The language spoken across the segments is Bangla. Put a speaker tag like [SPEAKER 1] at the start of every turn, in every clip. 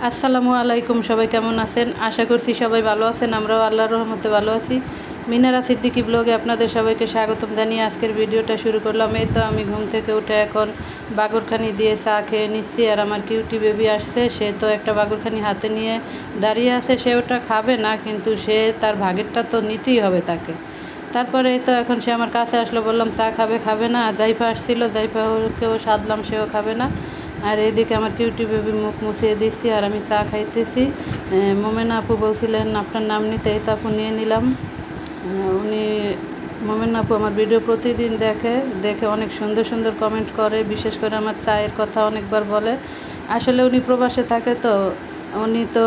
[SPEAKER 1] আসসালামু আলাইকুম, সবাই কেমন আছেন? আশা করছি সবাই ভালো আছেন। আমরাও আল্লাহর রহমতে ভালো আছি। মিনারা সিদ্দিকী ব্লগে আপনাদের সবাইকে স্বাগতম জানিয়ে আজকের ভিডিওটা শুরু করলাম। এই তো আমি ঘুম থেকে উঠে এখন বাগরখানি দিয়ে চা খেয়ে নিচ্ছি। আর আমার কিউটি বেবি আসছে, সে তো একটা বাগরখানি হাতে নিয়ে দাঁড়িয়ে আছে। সে ওটা খাবে না, কিন্তু সে তার ভাগেরটা তো নিতেই হবে তাকে। তারপরে এই তো এখন সে আমার কাছে আসলো, বললাম চা খাবে না। জাইফা আসছিল, জাইফাকেও সাধলাম, সেও খাবে না। আর এইদিকে আমার কিউটি বেবি মুখ মুছিয়ে দিচ্ছি আর আমি চা খাইতেছি। মোমেনা আপু বলছিলেন আপনার নাম নিতে, এই তো আপু নিয়ে নিলাম। উনি মোমেনা আপু আমার ভিডিও প্রতিদিন দেখে অনেক সুন্দর সুন্দর কমেন্ট করে, বিশেষ করে আমার চায়ের কথা অনেকবার বলে। আসলে উনি প্রবাসে থাকে, তো উনি তো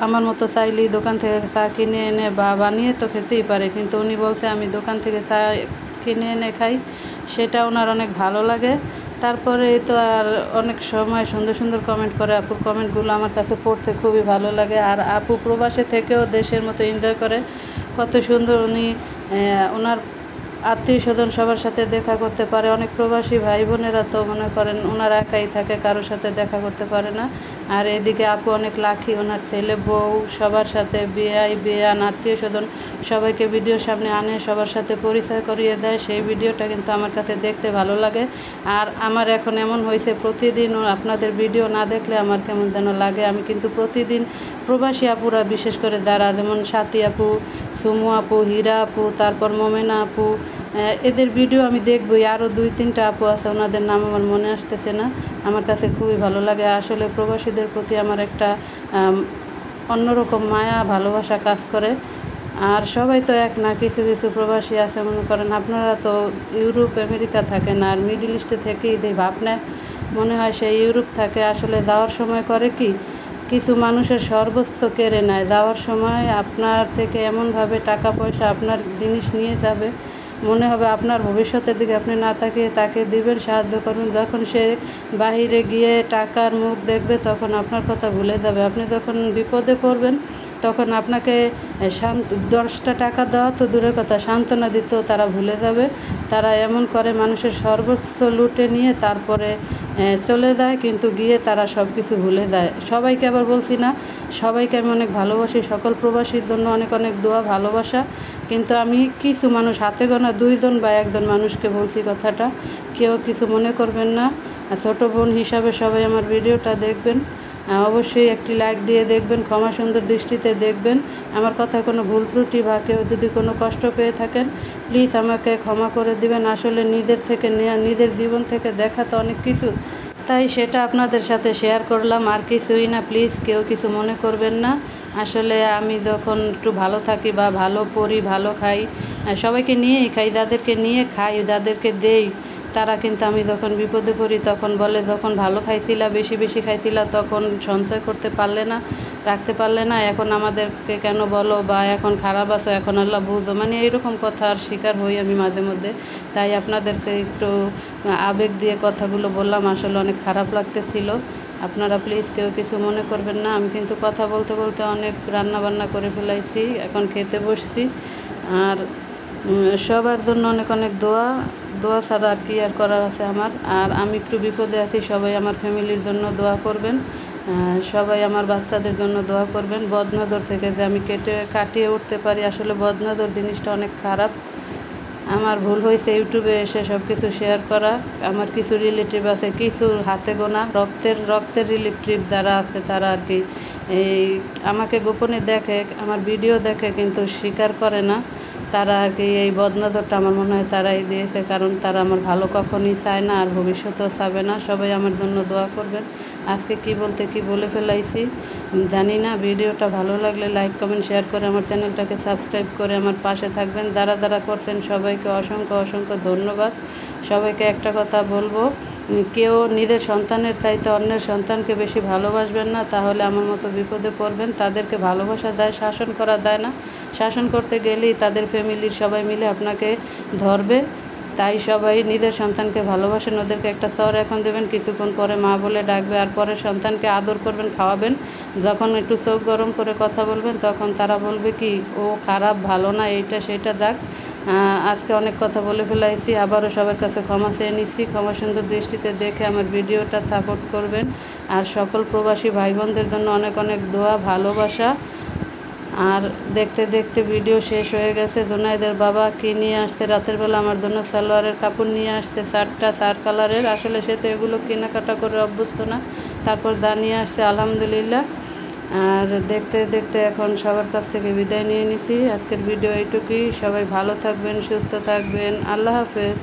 [SPEAKER 1] আমার মতো চাইলেই দোকান থেকে চা কিনে এনে বা বানিয়ে তো খেতেই পারে, কিন্তু উনি বলছে আমি দোকান থেকে চা কিনে এনে খাই, সেটা ওনার অনেক ভালো লাগে। তারপরে তো আর অনেক সময় সুন্দর সুন্দর কমেন্ট করে। আপুর কমেন্টগুলো আমার কাছে পড়তে খুবই ভালো লাগে। আর আপু প্রবাসে থেকেও দেশের মতো এনজয় করে, কত সুন্দর উনি ওনার আত্মীয় স্বজন সবার সাথে দেখা করতে পারে। অনেক প্রবাসী ভাই বোনেরা তো মনে করেন ওনারা একাই থাকে, কারোর সাথে দেখা করতে পারে না। আর এদিকে আপু অনেক লাকি, ওনার ছেলে বউ সবার সাথে বেয়ান আত্মীয় স্বজন সবাইকে ভিডিওর সামনে আনে, সবার সাথে পরিচয় করিয়ে দেয়। সেই ভিডিওটা কিন্তু আমার কাছে দেখতে ভালো লাগে। আর আমার এখন এমন হয়েছে, প্রতিদিন আপনাদের ভিডিও না দেখলে আমার কেমন যেন লাগে। আমি কিন্তু প্রতিদিন প্রবাসী আপুরা, বিশেষ করে যারা যেমন সাথী আপু, সুমু আপু, হীরা আপু, তারপর মোমেনা আপু, এদের ভিডিও আমি দেখবই। আরও 2-3টা আপু আছে, ওনাদের নাম আমার মনে আসতেছে না। আমার কাছে খুবই ভালো লাগে। আসলে প্রবাসীদের প্রতি আমার একটা অন্যরকম মায়া ভালোবাসা কাজ করে। আর সবাই তো এক না, কিছু কিছু প্রবাসী আছে মনে করেন, আপনারা তো ইউরোপ আমেরিকা থাকেন আর মিডল ইস্টে থেকেই ভাব নেয়, মনে হয় সে ইউরোপ থাকে। আসলে যাওয়ার সময় করে কি, কিছু মানুষের সর্বোচ্চ কেড়ে নেয়। যাওয়ার সময় আপনার থেকে এমনভাবে টাকা পয়সা, আপনার জিনিস নিয়ে যাবে, মনে হবে আপনার ভবিষ্যতের দিকে আপনি না তাকিয়ে তাকে দিবেন, সাহায্য করবেন। যখন সে বাহিরে গিয়ে টাকার মুখ দেখবে, তখন আপনার কথা ভুলে যাবে। আপনি যখন বিপদে পড়বেন, তখন আপনাকে 10টা টাকা দেওয়া তো দূরের কথা, সান্ত্বনা দিতেও তারা ভুলে যাবে। তারা এমন করে, মানুষের সর্বোচ্চ লুটে নিয়ে তারপরে চলে যায়, কিন্তু গিয়ে তারা সব কিছু ভুলে যায়। সবাইকে আবার বলছি না, সবাইকে আমি অনেক ভালোবাসি, সকল প্রবাসীর জন্য অনেক অনেক দোয়া ভালোবাসা। কিন্তু আমি কিছু মানুষ, হাতে গোনা 2জন বা 1জন মানুষকে বলছি কথাটা, কেউ কিছু মনে করবেন না। ছোটো বোন হিসাবে সবাই আমার ভিডিওটা দেখবেন, অবশ্যই একটি লাইক দিয়ে দেখবেন, ক্ষমা সুন্দর দৃষ্টিতে দেখবেন। আমার কথা কোনো ভুল ত্রুটি বা কেউ যদি কোনো কষ্ট পেয়ে থাকেন, প্লিজ আমাকে ক্ষমা করে দিবেন। আসলে নিজের থেকে নেওয়া, নিজের জীবন থেকে দেখা তো অনেক কিছু, তাই সেটা আপনাদের সাথে শেয়ার করলাম, আর কিছুই না। প্লিজ কেউ কিছু মনে করবেন না। আসলে আমি যখন একটু ভালো থাকি বা ভালো পড়ি, ভালো খাই, সবাইকে নিয়েই খাই, যাদেরকে নিয়ে খাই, যাদেরকে দেই, তারা কিন্তু আমি যখন বিপদে পড়ি তখন বলে, যখন ভালো খাইছিলা, বেশি বেশি খাইছিলা, তখন সঞ্চয় করতে পারলে না, রাখতে পারলে না, এখন আমাদেরকে কেন বলো, বা এখন খারাপ আছো, এখন আল্লাহ বুঝো, মানে এইরকম কথার শিকার হই আমি মাঝে মধ্যে। তাই আপনাদেরকে একটু আবেগ দিয়ে কথাগুলো বললাম, আসলে অনেক খারাপ লাগতেছিল। আপনারা প্লিজ কেউ কিছু মনে করবেন না। আমি কিন্তু কথা বলতে বলতে অনেক রান্না বান্না করে ফেলাইছি, এখন খেতে বসছি। আর সবার জন্য অনেক অনেক দোয়া, দোয়া ছাড়া আর কি আর করার আছে আমার। আর আমি একটু বিপদে আছি, সবাই আমার ফ্যামিলির জন্য দোয়া করবেন, সবাই আমার বাচ্চাদের জন্য দোয়া করবেন। বদনজর থেকে যে আমি কাটিয়ে উঠতে পারি। আসলে বদনজর জিনিসটা অনেক খারাপ। আমার ভুল হয়েছে ইউটিউবে এসে সব কিছু শেয়ার করা। আমার কিছু রিলেটিভ আছে, কিছু হাতে গোনা রক্তের রিলেটিভ যারা আছে, তারা আর কি এই আমাকে গোপনে দেখে, আমার ভিডিও দেখে, কিন্তু স্বীকার করে না। তারা আর কি এই বদনজরটা আমার মনে হয় তারাই দিয়েছে, কারণ তারা আমার ভালো কখনই চায় না, আর ভবিষ্যতেও চাবে না। সবাই আমার জন্য দোয়া করবেন। আজকে কি বলতে কি বলে ফেলাইছি জানি না। ভিডিওটা ভালো লাগলে লাইক কমেন্ট শেয়ার করে আমার চ্যানেলটাকে সাবস্ক্রাইব করে আমার পাশে থাকবেন। যারা যারা করছেন সবাইকে অসংখ্য অসংখ্য ধন্যবাদ। সবাইকে একটা কথা বলবো, কেউ নিজের সন্তানের চাইতে অন্যের সন্তানকে বেশি ভালোবাসবেন না, তাহলে আমার মতো বিপদে পড়বেন। তাদেরকে ভালোবাসা যায়, শাসন করা যায় না। শাসন করতে গেলেই তাদের ফ্যামিলির সবাই মিলে আপনাকে ধরবে। তাই সবাই নিজের সন্তানকে ভালোবাসেন, ওদেরকে একটা চর এখন দেবেন, কিছুক্ষণ পরে মা বলে ডাকবে, আর পরে সন্তানকে আদর করবেন, খাওয়াবেন। যখন একটু চোখ গরম করে কথা বলবেন, তখন তারা বলবে কি, ও খারাপ, ভালো না, এইটা সেটা যাক, আজকে অনেক কথা বলে ফেলাইছি, আবারও সবার কাছে ক্ষমা চেয়ে নিচ্ছি। ক্ষমা সুন্দর দৃষ্টিতে দেখে আমার ভিডিওটা সাপোর্ট করবেন। আর সকল প্রবাসী ভাই বোনদের জন্য অনেক অনেক দোয়া, ভালোবাসা। আর দেখতে দেখতে ভিডিও শেষ হয়ে গেছে। জোনায়েদের বাবা কী নিয়ে আসছে রাতের বেলা আমার জন্য, সালোয়ারের কাপড় নিয়ে আসছে 4 কালারের। আসলে সে তো এগুলো কেনাকাটা করে অভ্যস্ত না, তারপর যা নিয়ে আসছে আলহামদুলিল্লাহ। আর দেখতে দেখতে এখন সবার কাছ থেকে বিদায় নিয়ে নিছি। আজকের ভিডিও এইটুকুই। সবাই ভালো থাকবেন, সুস্থ থাকবেন। আল্লাহ হাফেজ।